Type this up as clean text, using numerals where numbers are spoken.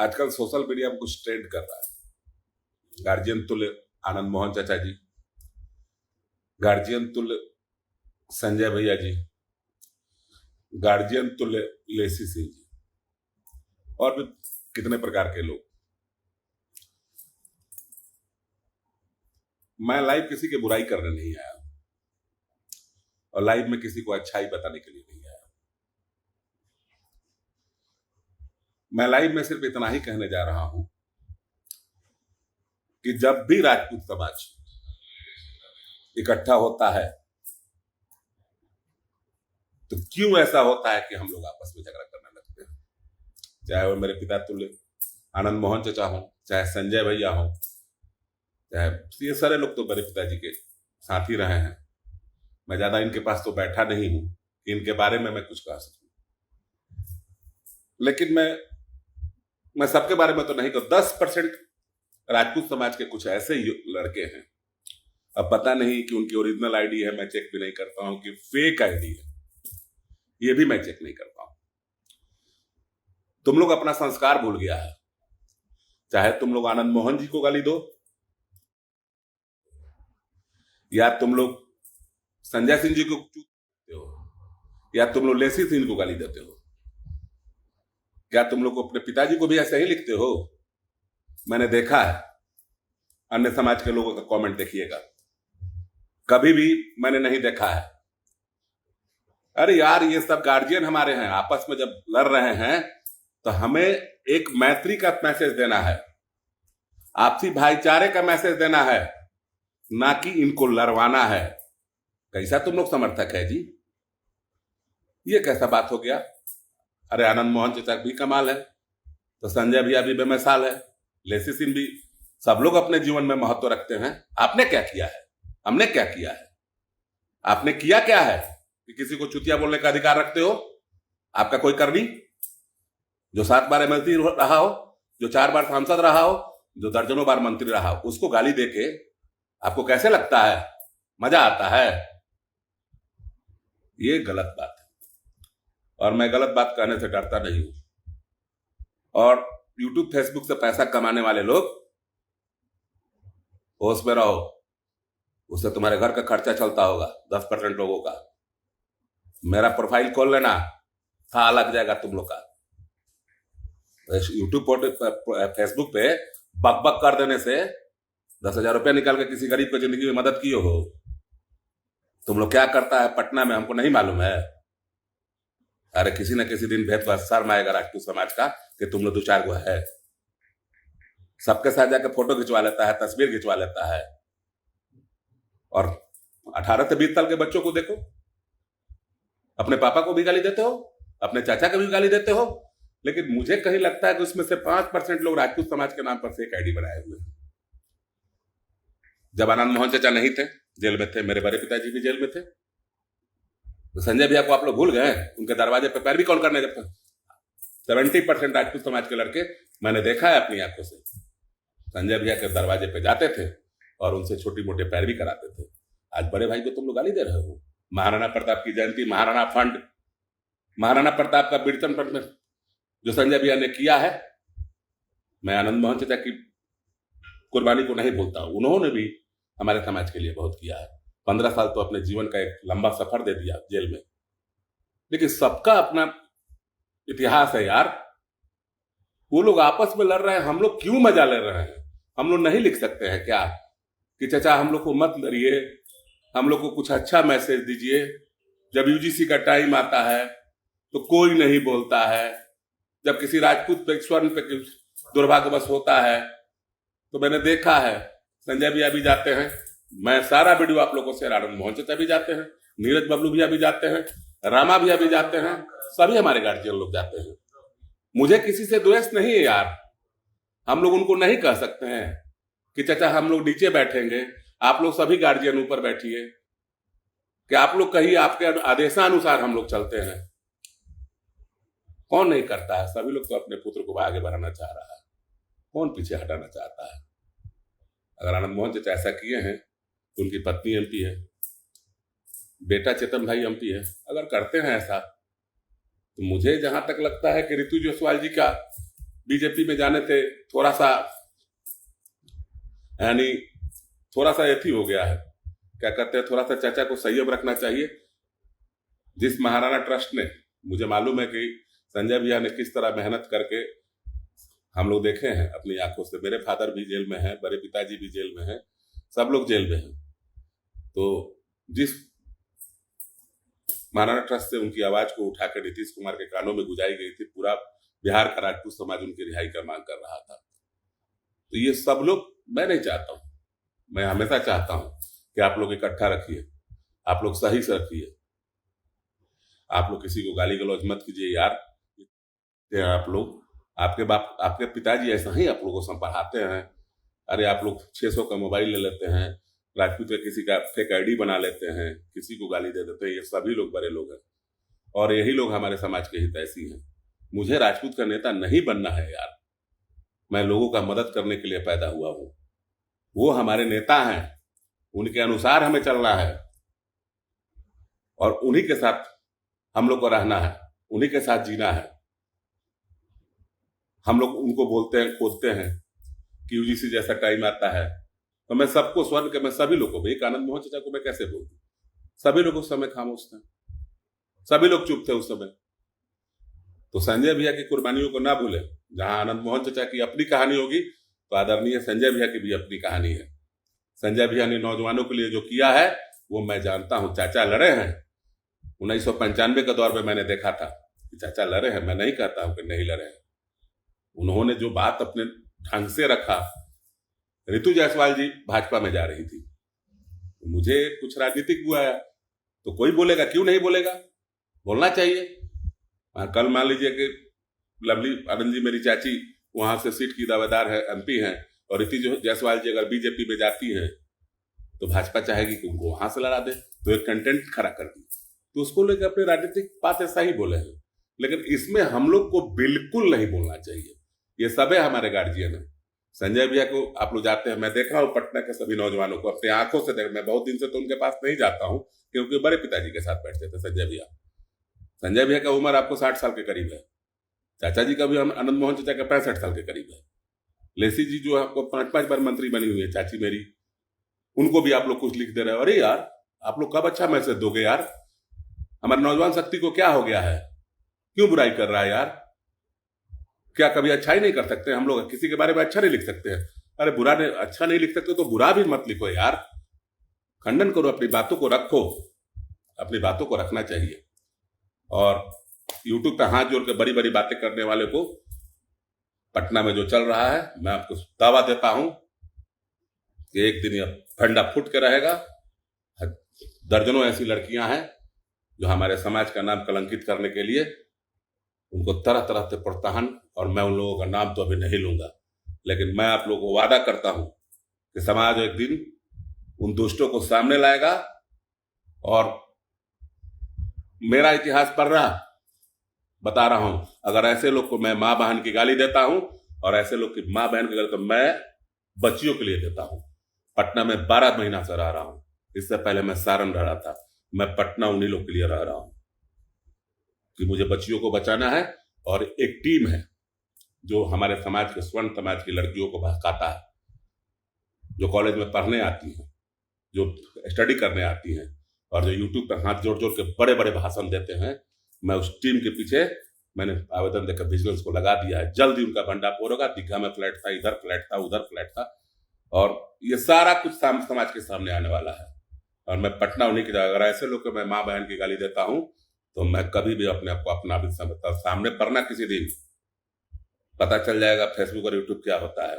आजकल social media में कुछ ट्रेंड कर रहा है। गार्जियन तुल्य आनंद मोहन चाचा जी, गार्जियन तुल्य संजय भैया जी, गार्जियन तुल्य लेसी सिंह जी, और भी कितने प्रकार के लोग। मैं लाइव किसी की बुराई करने नहीं आया और लाइव में किसी को अच्छाई बताने के लिए नहीं आया। मैं लाइव में सिर्फ इतना ही कहने जा रहा हूं कि जब भी राजपूत समाज इकट्ठा होता है तो क्यों ऐसा होता है कि हम लोग आपस में झगड़ा करने लगते हैं। चाहे वो मेरे पिता तुल्य आनंद मोहन चाचा हो, चाहे संजय भैया हो, चाहे ये सारे लोग तो मेरे पिताजी के साथ ही रहे हैं। मैं ज्यादा इनके पास तो बैठा नहीं हूं कि इनके बारे में मैं कुछ कह सकूं, लेकिन मैं सबके बारे में तो नहीं कहूं। 10% राजपूत समाज के कुछ ऐसे लड़के हैं, अब पता नहीं कि उनकी ओरिजिनल आईडी है, मैं चेक भी नहीं करता हूं, कि फेक आईडी है ये भी मैं चेक नहीं करता हूं। तुम लोग अपना संस्कार भूल गया है। चाहे तुम लोग आनंद मोहन जी को गाली दो, या तुम लोग संजय सिंह जी को देते हो, या तुम लोग लेसी सिंह को गाली देते हो, क्या तुम लोग अपने पिताजी को भी ऐसे ही लिखते हो? मैंने देखा है, अन्य समाज के लोगों का कमेंट देखिएगा, कभी भी मैंने नहीं देखा है। अरे यार, ये सब गार्जियन हमारे हैं, आपस में जब लड़ रहे हैं तो हमें एक मैत्री का मैसेज देना है, आपसी भाईचारे का मैसेज देना है, ना कि इनको लड़वाना है। कैसा तुम लोग समर्थक है जी? ये कैसा बात हो गया? अरे आनंद मोहन चाचा भी कमाल है, तो संजय भैया भी बेमिसाल है, लेसी सिंह भी, सब लोग अपने जीवन में महत्व रखते हैं। आपने क्या किया है? हमने क्या किया है? आपने किया क्या है कि किसी को चुतिया बोलने का अधिकार रखते हो? आपका कोई कर्मी जो 7 बार एमएलसी रहा हो, जो 4 बार सांसद रहा हो, जो दर्जनों बार मंत्री रहा हो, उसको गाली देके आपको कैसे लगता है? मजा आता है? ये गलत बात है, और मैं गलत बात कहने से डरता नहीं हूं। और यूट्यूब फेसबुक से पैसा कमाने वाले लोग, होश में रहो, उससे तुम्हारे घर का खर्चा चलता होगा 10% लोगों का। मेरा प्रोफाइल खोल लेना, था लग जाएगा तुम लोग का। यूट्यूब फेसबुक पे बक बक कर देने से 10,000 रुपया निकाल के किसी गरीब को जिंदगी में मदद किए हो? तुम लोग क्या करता है पटना में हमको नहीं मालूम है? अरे किसी न किसी दिन भेद शर्म आएगा राजपूत समाज का कि तुम लोग 2-4 गो है। सबके साथ जाकर फोटो खिंचवा लेता है, तस्वीर खिंचवा लेता है, और 18 से 20 साल के बच्चों को देखो, अपने पापा को भी गाली देते हो, अपने चाचा को भी गाली देते हो। लेकिन मुझे कहीं लगता है कि उसमें से 5% लोग राजपूत समाज के नाम पर फेक आईडी बनाए हुए हैं। जब आनंद मोहन चाचा नहीं थे, जेल में थे, मेरे बड़े पिताजी भी जेल में थे, तो संजय भैया को आप लोग भूल गए? उनके दरवाजे पे पैर भी कौन करने जब तक? 70% राजपूत समाज के लड़के मैंने देखा है अपनी आंखों से, संजय भैया के दरवाजे पे जाते थे और उनसे छोटी मोटे पैर भी कराते थे। आज बड़े भाई को तुम लोग गाली दे रहे हो। महाराणा प्रताप की जयंती, महाराणा फंड, महाराणा प्रताप का कीर्तन फंड में जो संजय भैया ने किया है, मैं आनंद मोहन चाचा की कुर्बानी को नहीं भूलता हूं। उन्होंने भी हमारे समाज के लिए बहुत किया है। 15 साल तो अपने जीवन का एक लंबा सफर दे दिया जेल में, लेकिन सबका अपना इतिहास है यार। वो लोग आपस में लड़ रहे हैं, हम लोग क्यों मजा ले रहे हैं? हम लोग नहीं लिख सकते हैं क्या कि चाचा हम लोग को मत लड़िए, हम लोग को कुछ अच्छा मैसेज दीजिए? जब यूजीसी का टाइम आता है तो कोई नहीं बोलता है, जब किसी राजपूत पे स्वर्ण पे दुर्भाग्यवश होता है तो मैंने देखा है संजय भैया भी जाते हैं, मैं सारा वीडियो आप लोगों से, आनंद मोहन चाचा भी जाते हैं, नीरज बबलू भैया भी जाते हैं, रामा भैया भी जाते हैं, सभी हमारे गार्जियन लोग जाते हैं। मुझे किसी से द्वेष नहीं है यार। हम लोग उनको नहीं कह सकते हैं कि चाचा हम लोग नीचे बैठेंगे, आप लोग सभी गार्जियन ऊपर बैठिए, कि आप लोग कहिए, आपके आदेशानुसार हम लोग चलते हैं। कौन नहीं करता है? सभी लोग तो अपने पुत्र को आगे बढ़ाना चाह रहा है, कौन पीछे हटाना चाहता है? अगर आनंद मोहन चाचा ऐसा किए हैं तो उनकी पत्नी एमपी है, बेटा चेतन भाई एमपी है। अगर करते हैं ऐसा तो मुझे जहां तक लगता है कि ऋतु जायसवाल जी का बीजेपी में जाने से थोड़ा सा यानी थोड़ा सा एथी हो गया है, क्या कहते हैं, थोड़ा सा चाचा को संयम रखना चाहिए। जिस महाराणा ट्रस्ट ने, मुझे मालूम है कि संजय भैया ने किस तरह मेहनत करके, हम लोग देखे हैं अपनी आंखों से, मेरे फादर भी जेल में हैं, बड़े पिताजी भी जेल में हैं, सब लोग जेल में हैं। तो जिस महाराणा ट्रस्ट से उनकी आवाज को उठाकर नीतीश कुमार के कानों में गुजाई गई थी, पूरा बिहार का राजपूत समाज उनकी रिहाई का मांग कर रहा था। तो ये सब लोग, मैं नहीं चाहता हूं, मैं हमेशा चाहता हूं कि आप लोग इकट्ठा रखिए, आप लोग सही से रखिए, आप लोग किसी को गाली गलौज मत कीजिए यार। आप लोग, आपके बाप, आपके पिताजी ऐसा ही आप लोगों को पढ़ाते हैं। अरे आप लोग 600 का मोबाइल ले लेते हैं, राजपूत का किसी का फेक आईडी बना लेते हैं, किसी को गाली दे देते हैं, ये सभी लोग बड़े लोग हैं और यही लोग हमारे समाज के हितैषी हैं। मुझे राजपूत का नेता नहीं बनना है यार, मैं लोगों का मदद करने के लिए पैदा हुआ हूं। वो हमारे नेता हैं, उनके अनुसार हमें चलना है और उन्हीं के साथ हम लोग को रहना है, उन्हीं के साथ जीना है। हम लोग उनको बोलते हैं, खोदते हैं कि यूजीसी जैसा टाइम आता है, तो मैं सबको स्वर्ण के, मैं सभी लोगों को, एक आनंद मोहन चाचा को मैं कैसे बोल दूं? सभी लोग उस समय खामोश थे, सभी लोग चुप थे उस समय। तो संजय भैया की कुर्बानियों को ना भूले। जहां आनंद मोहन चाचा की अपनी कहानी होगी, तो आदरणीय संजय भैया की भी अपनी कहानी है। संजय भैया ने नौजवानों के लिए जो किया है वो मैं जानता हूं। चाचा लड़े हैं, 1995 के दौर में मैंने देखा था कि चाचा लड़े हैं, मैं नहीं कहता हूं कि नहीं लड़े हैं। उन्होंने जो बात अपने ढंग से रखा। रितु जायसवाल जी भाजपा में जा रही थी, मुझे कुछ राजनीतिक हुआ है तो कोई बोलेगा, क्यों नहीं बोलेगा, बोलना चाहिए। कल मान लीजिए कि लवली आनंद जी, मेरी चाची, वहां से सीट की दावेदार है, एमपी हैं, और रितु जायसवाल जी अगर बीजेपी में जाती हैं तो भाजपा चाहेगी कि उनको वहां से लड़ा दे, तो एक कंटेंट खड़ा कर दी, तो उसको लेकर अपने राजनीतिक बात ऐसा ही बोले हैं। लेकिन इसमें हम लोग को बिल्कुल नहीं बोलना चाहिए। ये सब है हमारे गार्जियन है। संजय भैया को आप लोग जाते हैं, मैं देख रहा हूँ पटना के सभी नौजवानों को अपनी आंखों से देख, मैं बहुत दिन से तो उनके पास नहीं जाता हूँ क्योंकि बड़े पिताजी के साथ बैठते थे संजय भैया। संजय भैया का उम्र आपको 60 साल के करीब है, चाचा जी का भी हम आनंद मोहन चाचा का 65 साल के करीब है। लेसी जी जो आपको 5 बार मंत्री बनी हुई है, चाची मेरी, उनको भी आप लोग कुछ लिख दे रहे हो। अरे यार, आप लोग कब अच्छा मैसेज दोगे यार? हमारे नौजवान शक्ति को क्या हो गया है, क्यों बुराई कर रहा है यार? क्या कभी अच्छा ही नहीं कर सकते हम लोग? किसी के बारे में अच्छा नहीं लिख सकते हैं? अरे बुरा नहीं, अच्छा नहीं लिख सकते तो बुरा भी मत लिखो यार, खंडन करो, अपनी बातों को रखो, अपनी बातों को रखना चाहिए। और यूट्यूब पे हाथ जोड़ के बड़ी बड़ी बातें करने वाले को, पटना में जो चल रहा है, मैं आपको दावा देता हूं कि एक दिन यह फंडा फूट के रहेगा। दर्जनों ऐसी लड़कियां हैं जो हमारे समाज का नाम कलंकित करने के लिए, उनको तरह तरह से प्रोत्साहन, और मैं उन लोगों का नाम तो अभी नहीं लूंगा, लेकिन मैं आप लोगों को वादा करता हूं कि समाज एक दिन उन दुष्टों को सामने लाएगा। और मेरा इतिहास पढ़ रहा, बता रहा हूं, अगर ऐसे लोग को मैं माँ बहन की गाली देता हूं और ऐसे लोग की माँ बहन की गाली तो मैं बच्चियों के लिए देता हूं। पटना में 12 महीना से रह रहा हूं, इससे पहले मैं सारण रह रहा था। मैं पटना उन्हीं लोग के लिए रह रहा हूं कि मुझे बच्चियों को बचाना है। और एक टीम है जो हमारे समाज के, स्वर्ण समाज की लड़कियों को बहकाता है, जो कॉलेज में पढ़ने आती हैं, जो स्टडी करने आती हैं, और जो यूट्यूब पर हाथ जोड़ जोड़ के बड़े बड़े भाषण देते हैं। मैं उस टीम के पीछे मैंने आवेदन देकर विजिलेंस को लगा दिया है। जल्द ही उनका भंडाफोड़ होगा। दीघा में फ्लैट था, इधर फ्लैट था, उधर फ्लैट था, और ये सारा कुछ समाज के सामने आने वाला है। और मैं पटना उन्हीं की, अगर ऐसे लोग को मैं माँ बहन की गाली देता हूं तो मैं कभी भी अपने आप को अपना भी समझता, सामने पढ़ना किसी दिन पता चल जाएगा फेसबुक और यूट्यूब क्या होता है।